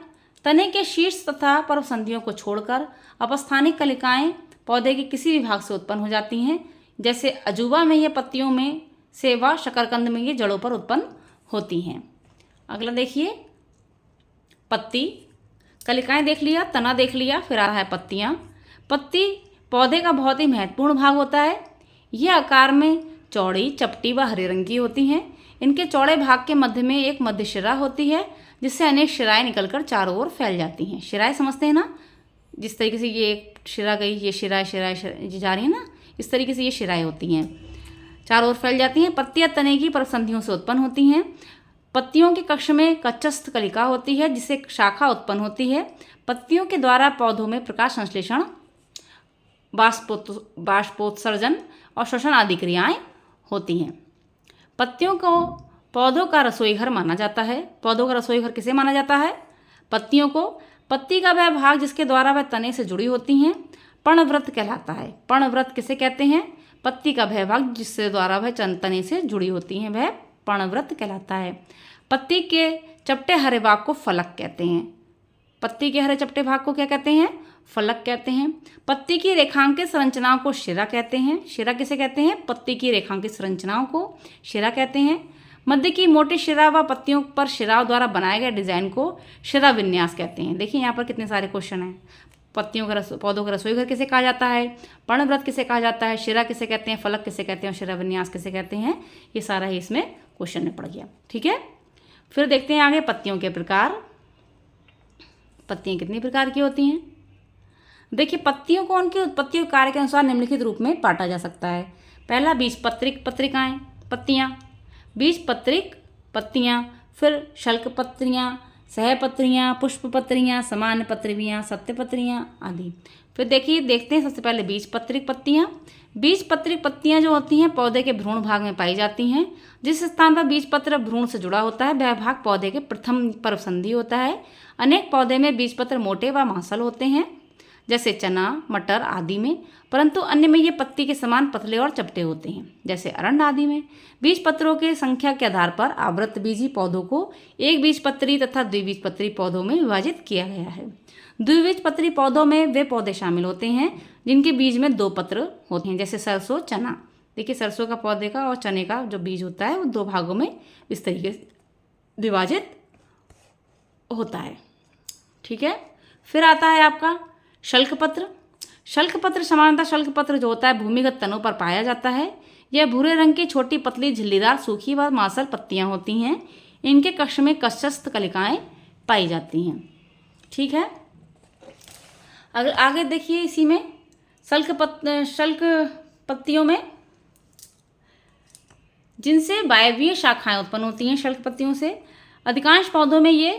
तने के शीर्ष तथा पर्वसंधियों को छोड़कर अपस्थानिक कलिकाएं पौधे के किसी भी भाग से उत्पन्न हो जाती हैं। जैसे अजूबा में ये पत्तियों में से व शकरकंद में ये जड़ों पर उत्पन्न होती हैं। अगला देखिए पत्ती। कलिकाएं देख लिया, तना देख लिया, फिर आ रहा है पत्तियां। पत्ती पौधे का बहुत ही महत्वपूर्ण भाग होता है। यह आकार में चौड़ी, चपटी व हरे रंग की होती हैं। इनके चौड़े भाग के मध्य में एक मध्य शिरा होती है जिससे अनेक शिराएं निकलकर चारों ओर फैल जाती हैं। शिराएं समझते हैं ना, जिस तरीके से ये एक शिरा गई, ये शिराएं जा रही है ना, इस तरीके से ये शिराएं होती हैं, चारों ओर फैल जाती हैं। पत्तियां तने की पर्वसंधियों से उत्पन्न होती हैं। पत्तियों के कक्ष में कक्षस्थ कलिका होती है जिससे शाखा उत्पन्न होती है। पत्तियों के द्वारा पौधों में प्रकाश संश्लेषण, बाष्पोत्सर्जन और श्वसन आदि क्रियाएं होती हैं। पत्तियों को पौधों का रसोई घर माना जाता है। पौधों का रसोई घर किसे माना जाता है? पत्तियों को। पत्ती का वह भाग जिसके द्वारा वह तने से जुड़ी होती हैं पर्णवृत्त कहलाता है। पर्णवृत्त किसे कहते हैं? पत्ती का वह भाग जिसके द्वारा वह तने से जुड़ी होती हैं वह पर्णवृत्त कहलाता है। पत्ती के चपटे हरे भाग को फलक कहते हैं। पत्ती के हरे चपटे भाग को क्या कहते हैं? फलक कहते हैं। पत्ती की रेखांकित संरचनाओं को शिरा कहते हैं। शिरा किसे कहते हैं? पत्ती की रेखांकित संरचनाओं को शिरा कहते हैं। मध्य की मोटी शिरा व पत्तियों पर शिराओं द्वारा बनाए गए डिजाइन को शिरा विन्यास कहते हैं। देखिए यहाँ पर कितने सारे क्वेश्चन हैं। पत्तियों का पौधों का रसोई घर किसे कहा जाता है? पर्णवृत्त किसे कहा जाता है? शिरा किसे कहते हैं? फलक किसे कहते हैं? और शिरा विन्यास किसे कहते हैं? ये सारा ही इसमें क्वेश्चन में पड़ गया। ठीक है। फिर देखते हैं आगे पत्तियों के प्रकार। पत्तियां कितनी प्रकार की होती हैं? देखिए पत्तियों को उनकी उत्पत्ति और कार्य के अनुसार निम्नलिखित रूप में बांटा जा सकता है। पहला बीजपत्रिक पत्रिकाएं, पत्तियां, बीजपत्रिक पत्तियां, फिर शल्क पत्रियां, सहपत्रियां, पुष्प पत्रियां, सामान्य पत्रियां, सत्य पत्रियां आदि। फिर देखते हैं सबसे पहले बीजपत्रिक पत्तियां। बीजपत्रिक पत्तियां जो होती हैं पौधे के भ्रूण भाग में पाई जाती हैं। जिस स्थान पर बीजपत्र भ्रूण से जुड़ा होता है वह भाग पौधे के प्रथम पर्वसंधि होता है। अनेक पौधे में बीजपत्र मोटे व मांसल होते हैं जैसे चना, मटर आदि में, परंतु अन्य में ये पत्ती के समान पतले और चपटे होते हैं जैसे अरंड आदि में। बीजपत्रों के संख्या के आधार पर आवृतबीजी पौधों को एक बीजपत्री तथा द्विबीजपत्री पौधों में विभाजित किया गया है। द्विबीजपत्री पौधों में वे पौधे शामिल होते हैं जिनके बीज में 2 पत्र होते हैं जैसे सरसों, चना। देखिए सरसों का पौधे का और चने का जो बीज होता है वो 2 भागों में इस तरीके से विभाजित होता है। ठीक है। फिर आता है आपका शल्कपत्र। शल्कपत्र सामान्यतः शल्कपत्र जो होता है भूमिगत तनों पर पाया जाता है। यह भूरे रंग की छोटी पतली झिल्लीदार सूखी व मांसल पत्तियां होती हैं। इनके कक्ष में कक्षस्थ कलिकाएं पाई जाती हैं। ठीक है। अगर आगे देखिए इसी में शल्क पत्तियों में जिनसे वायवीय शाखाएं उत्पन्न होती हैं शल्क पत्तियों से। अधिकांश पौधों में ये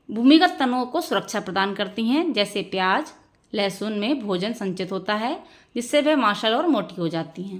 भूमिगत तनों को सुरक्षा प्रदान करती हैं जैसे प्याज, लहसुन में भोजन संचित होता है जिससे वह मांसल और मोटी हो जाती हैं।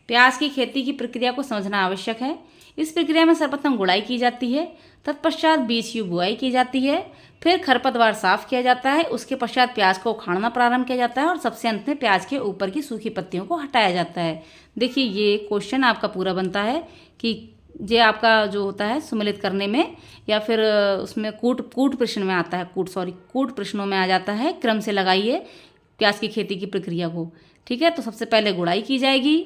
प्याज की खेती की प्रक्रिया को समझना आवश्यक है। इस प्रक्रिया में सर्वप्रथम गुड़ाई की जाती है, तत्पश्चात बीज की बुआई की जाती है, फिर खरपतवार साफ किया जाता है, उसके पश्चात प्याज को उखाड़ना प्रारंभ किया जाता है और सबसे अंत में प्याज के ऊपर की सूखी पत्तियों को हटाया जाता है। देखिए ये क्वेश्चन आपका पूरा बनता है कि ये आपका जो होता है सम्मिलित करने में या फिर उसमें कूट प्रश्न में आता है कूट प्रश्नों में आ जाता है। क्रम से लगाइए प्याज की खेती की प्रक्रिया को। ठीक है, तो सबसे पहले गुड़ाई की जाएगी,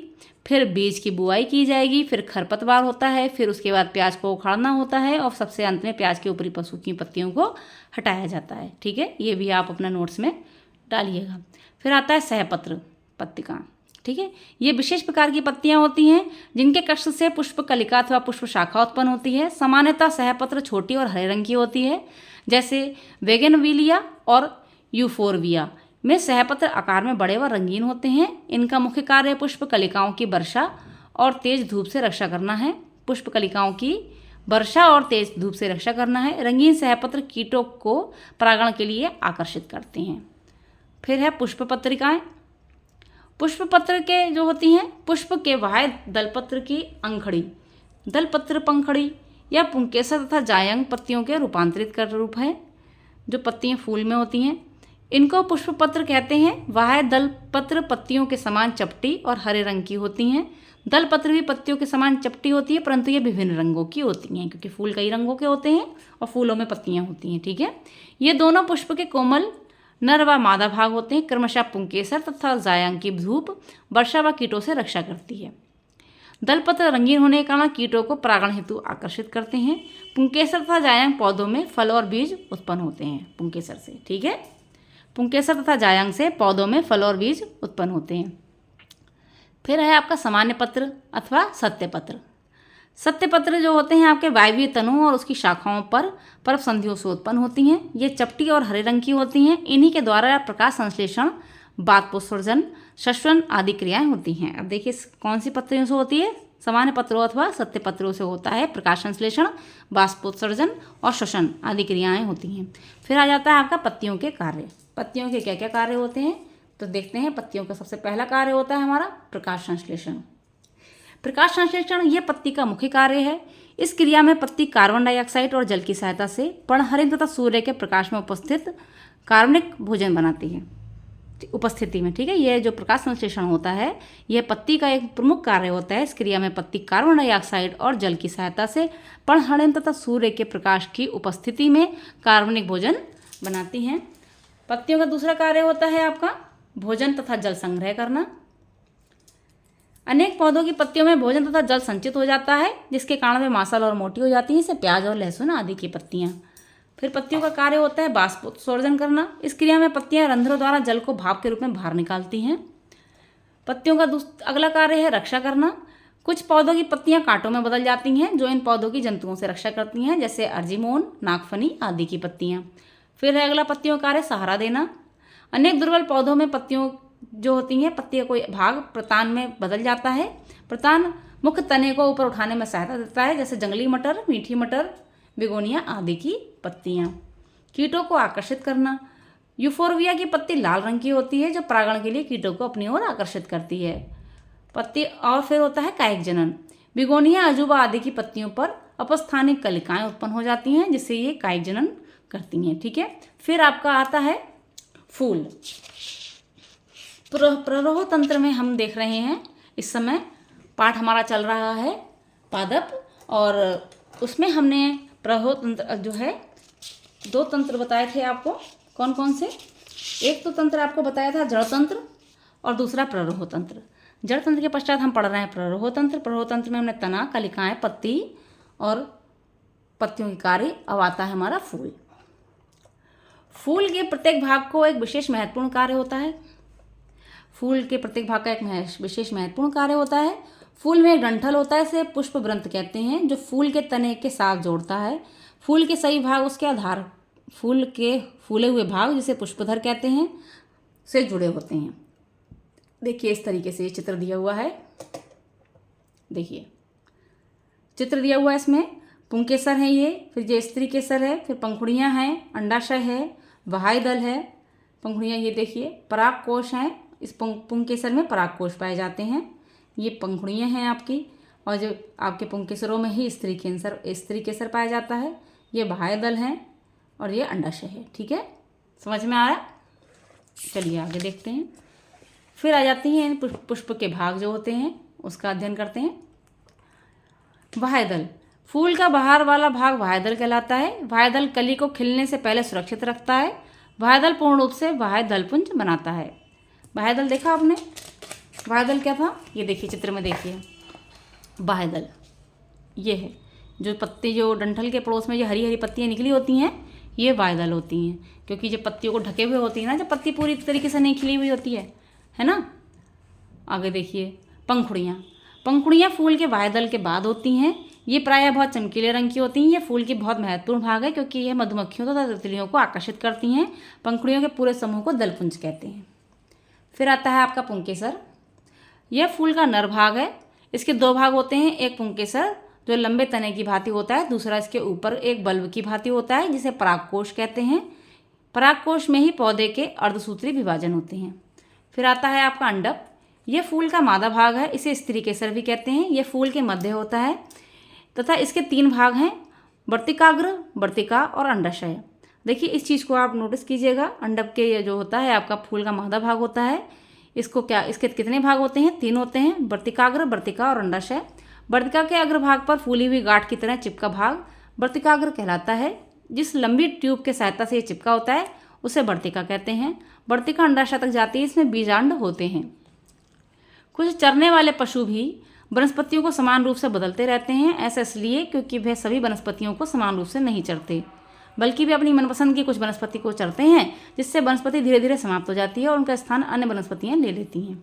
फिर बीज की बुआई की जाएगी, फिर खरपतवार होता है, फिर उसके बाद प्याज को उखाड़ना होता है और सबसे अंत में प्याज के ऊपरी पशु की पत्तियों को हटाया जाता है। ठीक है, ये भी आप अपना नोट्स में डालिएगा। फिर आता है सहपत्र पत्तिका। ठीक है, ये विशेष प्रकार की पत्तियां होती हैं जिनके कक्ष से पुष्प कलिका अथवा पुष्प शाखा उत्पन्न होती है। सामान्यतः सहपत्र छोटी और हरे रंग की होती है, जैसे वेगनविलिया और यूफोरबिया में सहपत्र आकार में बड़े व रंगीन होते हैं। इनका मुख्य कार्य पुष्प कलिकाओं की वर्षा और तेज धूप से रक्षा करना है। पुष्प कलिकाओं की वर्षा और तेज धूप से रक्षा करना है। रंगीन सहपत्र कीटों को परागण के लिए आकर्षित करते हैं। फिर है पुष्प पत्रिकाएं। पुष्प पत्र के जो होती हैं, पुष्प के बाह्य दलपत्र की अंखड़ी, दलपत्र पंखड़ी या पुंकेसर तथा जायंग पत्तियों के रूपांतरित कर रूप है। जो पत्तियां फूल में होती हैं इनको पुष्प पत्र कहते हैं। बाह्य दलपत्र पत्तियों के समान चपटी और हरे रंग की होती हैं। दलपत्र भी पत्तियों के समान चपटी होती है, परंतु ये विभिन्न रंगों की होती हैं, क्योंकि फूल कई रंगों के होते हैं और फूलों में पत्तियां होती हैं। ठीक है, ये दोनों पुष्प के कोमल नर व मादा भाग होते हैं। क्रमशः पुंकेसर तथा जायंग की धूप वर्षा व कीटों से रक्षा करती है। दलपत्र रंगीन होने के कारण कीटों को परागण हेतु आकर्षित करते हैं। पुंकेसर तथा जायंग पौधों में फल और बीज उत्पन्न होते हैं पुंकेसर से। ठीक है, पुंकेसर तथा जायंग से पौधों में फल और बीज उत्पन्न होते हैं। फिर है आपका सामान्य पत्र अथवा सत्यपत्र। सत्यपत्र जो होते हैं आपके वायवीय तनु और उसकी शाखाओं पर पर्व संधियों से उत्पन्न होती हैं। ये चपटी और हरे रंग की होती हैं। इन्हीं के द्वारा प्रकाश संश्लेषण, बाष्पोत्सर्जन, श्वसन आदि क्रियाएं होती हैं। अब देखिए कौन सी पत्रियों से होती है? सामान्य पत्रों अथवा सत्य पत्रों से होता है प्रकाश संश्लेषण, बाष्पोत्सर्जन और श्वसन आदि क्रियाएं होती हैं। फिर आ जाता है आपका पत्तियों के कार्य। पत्तियों के क्या क्या कार्य होते हैं तो देखते हैं। पत्तियों का सबसे पहला कार्य होता है हमारा प्रकाश संश्लेषण। प्रकाश संश्लेषण यह पत्ती का मुख्य कार्य है। इस क्रिया में पत्ती कार्बन डाइऑक्साइड और जल की सहायता से पर्णहरित तथा सूर्य के प्रकाश में उपस्थित कार्बनिक भोजन बनाती है उपस्थिति में। ठीक है, यह जो प्रकाश संश्लेषण होता है यह पत्ती का एक प्रमुख कार्य होता है। इस क्रिया में पत्ती कार्बन डाइऑक्साइड और जल की सहायता से पर्णहरित तथा सूर्य के प्रकाश की उपस्थिति में कार्बनिक भोजन बनाती हैं। पत्तियों का दूसरा कार्य होता है आपका भोजन तथा जल संग्रह करना। अनेक पौधों की पत्तियों में भोजन तथा जल संचित हो जाता है, जिसके कारण वे मांसल और मोटी हो जाती हैं। जैसे प्याज और लहसुन आदि की पत्तियां। फिर पत्तियों का कार्य होता है बाष्पोत्सर्जन करना। इस क्रिया में पत्तियां रंध्रों द्वारा जल को भाप के रूप में बाहर निकालती हैं। पत्तियों का अगला कार्य है रक्षा करना। कुछ पौधों की पत्तियां कांटों में बदल जाती हैं, जो इन पौधों की जंतुओं से रक्षा करती हैं, जैसे अर्जिमोन, नागफनी आदि की पत्तियां। फिर है अगला पत्तियों का कार्य सहारा देना। अनेक दुर्बल पौधों में पत्तियों जो होती हैं, पत्ती का कोई भाग प्रतान में बदल जाता है। प्रतान मुख्य तने को ऊपर उठाने में सहायता देता है, जैसे जंगली मटर, मीठी मटर, बिगोनिया आदि की पत्तियां। कीटों को आकर्षित करना। यूफोरबिया की पत्ती लाल रंग की होती है, जो परागण के लिए कीटों को अपनी ओर आकर्षित करती है। पत्ती और फिर होता है कायिक जनन। बिगोनिया, अजूबा आदि की पत्तियों पर अपस्थानिक कलिकाएं उत्पन्न हो जाती हैं, जिससे ये कायिक जनन करती हैं। ठीक है, फिर आपका आता है फूल। प्ररोह तंत्र में हम देख रहे हैं इस समय पाठ हमारा चल रहा है पादप, और उसमें हमने प्ररोह तंत्र जो है 2 तंत्र बताए थे आपको। कौन कौन से? एक तो तंत्र आपको बताया था जड़ तंत्र और दूसरा प्ररोह तंत्र। जड़ तंत्र के पश्चात हम पढ़ रहे हैं प्ररोह तंत्र। प्ररोह तंत्र में हमने तना, कलिकाएं, पत्ती और पत्तियों के कार्य। अब आता है हमारा फूल। फूल के प्रत्येक भाग को एक विशेष महत्वपूर्ण कार्य होता है। फूल के प्रत्येक भाग का एक विशेष महत्वपूर्ण कार्य होता है। फूल में एक डंठल होता है, इसे पुष्प व्रंत कहते हैं, जो फूल के तने के साथ जोड़ता है। फूल के सही भाग उसके आधार फूल के फूले हुए भाग, जिसे पुष्पधर कहते हैं, से जुड़े होते हैं। देखिए इस तरीके से ये चित्र दिया हुआ है। देखिए चित्र दिया हुआ है, इसमें पुंकेसर है ये, फिर ये स्त्री केसर है, फिर पंखुड़ियाँ हैं, अंडाशय है, बाह्य दल है, पंखुड़ियाँ ये देखिए, पराग कोश हैं। इस पुंकेसर में पराग कोश पाए जाते हैं। ये पंखुड़ियाँ हैं आपकी, और जो आपके पुंकेसरों में ही स्त्री केसर पाया जाता है। ये बाह्य दल हैं और ये अंडाशय है। ठीक है, समझ में आ रहा है? चलिए आगे देखते हैं। फिर आ जाती हैं पुष्प के भाग जो होते हैं, उसका अध्ययन करते हैं। बाह्य दल। फूल का बाहर वाला भाग बाह्य दल कहलाता है। बाह्य दल कली को खिलने से पहले सुरक्षित रखता है। बाह्य दल पूर्ण रूप से बाह्य दलपुंज बनाता है। बाह्यदल देखा आपने? बाह्यदल क्या था? ये देखिए चित्र में देखिए, बाह्यदल ये है, जो पत्ती जो डंठल के पड़ोस में जो हरी हरी पत्तियाँ निकली होती हैं, ये बाह्यदल होती हैं, क्योंकि जब पत्तियों को ढके हुए होती है ना, जब पत्ती पूरी तरीके से नहीं खिली हुई होती है ना। आगे देखिए पंखुड़ियाँ। पंखुड़ियाँ फूल के बाह्यदल के बाद होती हैं। ये प्रायः बहुत चमकीले रंग की होती हैं। ये फूल की बहुत महत्वपूर्ण भाग है, क्योंकि यह मधुमक्खियों तथा तितलियों को आकर्षित करती हैं। पंखुड़ियों के पूरे समूह को दलपुंज कहते हैं। फिर आता है आपका पुंकेसर। यह फूल का नर भाग है। इसके दो भाग होते हैं, एक पुंकेसर जो लंबे तने की भांति होता है, दूसरा इसके ऊपर एक बल्ब की भांति होता है, जिसे परागकोश कहते हैं। परागकोश में ही पौधे के अर्धसूत्री विभाजन होते हैं। फिर आता है आपका अंडप। यह फूल का मादा भाग है, इसे स्त्री केसर भी कहते हैं। यह फूल के मध्य होता है तथा इसके 3 भाग हैं, वर्तिकाग्र, वर्तिका और अंडाशय। देखिए इस चीज़ को आप नोटिस कीजिएगा। अंडप के ये जो होता है आपका फूल का मादा भाग होता है, इसको क्या, इसके कितने भाग होते हैं? 3 होते हैं, वर्तिकाग्र, वर्तिका और अंडाशय। वर्तिका के अग्रभाग पर फूली हुई गांठ की तरह चिपका भाग वर्तिकाग्र कहलाता है। जिस लंबी ट्यूब के सहायता से ये चिपका होता है उसे वर्तिका कहते हैं। वर्तिका अंडाशय तक जाती है, इसमें बीजांड होते हैं। कुछ चरने वाले पशु भी वनस्पतियों को समान रूप से बदलते रहते हैं। ऐसा इसलिए क्योंकि वे सभी वनस्पतियों को समान रूप से नहीं चरते, बल्कि वे अपनी मनपसंद की कुछ वनस्पति को चरते हैं, जिससे वनस्पति धीरे धीरे समाप्त हो जाती है और उनका स्थान अन्य वनस्पतियाँ ले लेती हैं।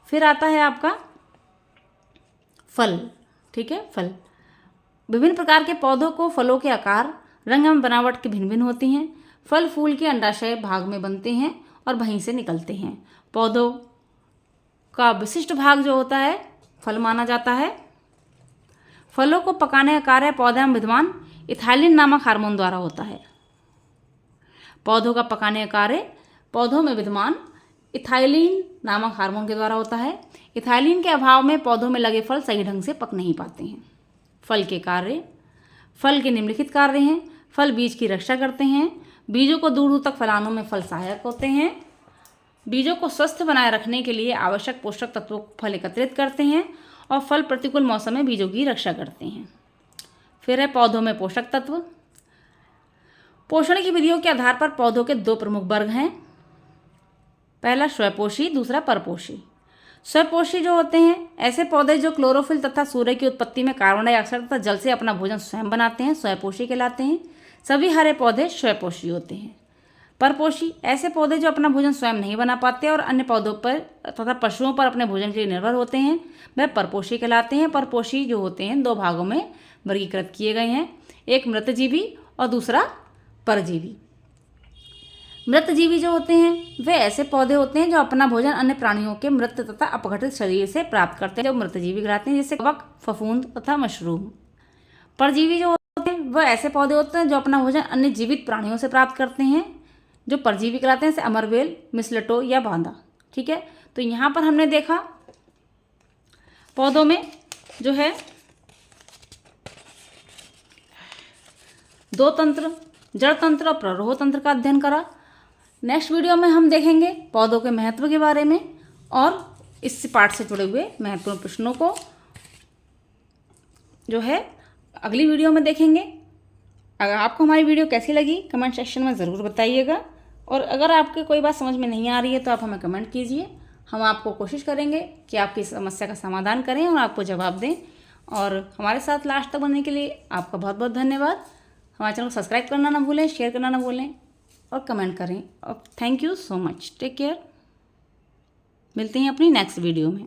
फिर आता है आपका फल। ठीक है, फल। विभिन्न प्रकार के पौधों को फलों के आकार, रंग एवं बनावट के भिन्न भिन्न होती हैं। फल फूल के अंडाशय भाग में बनते हैं और वहीं से निकलते हैं। पौधों का विशिष्ट भाग जो होता है फल माना जाता है। फलों को पकाने का कार्य पौधे में विद्यमान इथाइलिन नामक हार्मोन द्वारा होता है। पौधों का पकाने का कार्य पौधों में विद्यमान इथाइलिन नामक हार्मोन के द्वारा होता है। इथाइलिन के अभाव में पौधों में लगे फल सही ढंग से पक नहीं पाते हैं। फल के कार्य, फल के निम्नलिखित कार्य हैं। फल बीज की रक्षा करते हैं। बीजों को दूर दूर तक फैलाने में फल सहायक होते हैं। बीजों को स्वस्थ बनाए रखने के लिए आवश्यक पोषक तत्वों को फल एकत्रित करते हैं और फल प्रतिकूल मौसम में बीजों की रक्षा करते हैं। फिर है पौधों में पोषक तत्व। पोषण की विधियों के आधार पर पौधों के 2 प्रमुख वर्ग हैं। पहला स्वयपोषी, दूसरा परपोषी। स्वयपोषी जो होते हैं ऐसे पौधे जो क्लोरोफिल तथा सूर्य की उत्पत्ति में कार्बन डाइऑक्साइड तथा जल से अपना भोजन स्वयं बनाते हैं, स्वयपोषी कहलाते हैं। सभी हरे पौधे स्वयपोषी होते हैं। परपोषी ऐसे पौधे जो अपना भोजन स्वयं नहीं बना पाते और अन्य पौधों पर तथा पशुओं पर अपने भोजन के लिए निर्भर होते हैं, वह परपोषी कहलाते हैं। परपोषी जो होते हैं 2 भागों में वर्गीकृत किए गए हैं, एक मृतजीवी और दूसरा परजीवी। मृतजीवी जो होते हैं वे ऐसे पौधे होते हैं जो अपना भोजन अन्य प्राणियों के मृत तथा अपघटित शरीर से प्राप्त करते हैं, जो मृतजीवी कहलाते हैं, जैसे कवक, फफूंद तथा मशरूम। परजीवी जो होते हैं वह ऐसे पौधे होते हैं जो अपना भोजन अन्य जीवित प्राणियों से प्राप्त करते हैं, जो परजीवी कहलाते हैं, जैसे अमरवेल, मिसलटो या बांदा। ठीक है, तो यहाँ पर हमने देखा पौधों में जो है 2 तंत्र, जड़ तंत्र और प्ररोह तंत्र का अध्ययन करा। नेक्स्ट वीडियो में हम देखेंगे पौधों के महत्व के बारे में और इस पाठ से जुड़े हुए महत्वपूर्ण प्रश्नों को जो है अगली वीडियो में देखेंगे। अगर आपको हमारी वीडियो कैसी लगी कमेंट सेक्शन में ज़रूर बताइएगा, और अगर आपके कोई बात समझ में नहीं आ रही है तो आप हमें कमेंट कीजिए। हम आपको कोशिश करेंगे कि आपकी समस्या का समाधान करें और आपको जवाब दें। और हमारे साथ लास्ट तक बनने के लिए आपका बहुत बहुत धन्यवाद। हमारे चैनल को सब्सक्राइब करना ना भूलें, शेयर करना ना भूलें और कमेंट करें। और thank you so much. Take care. मिलते हैं अपनी नेक्स्ट वीडियो में।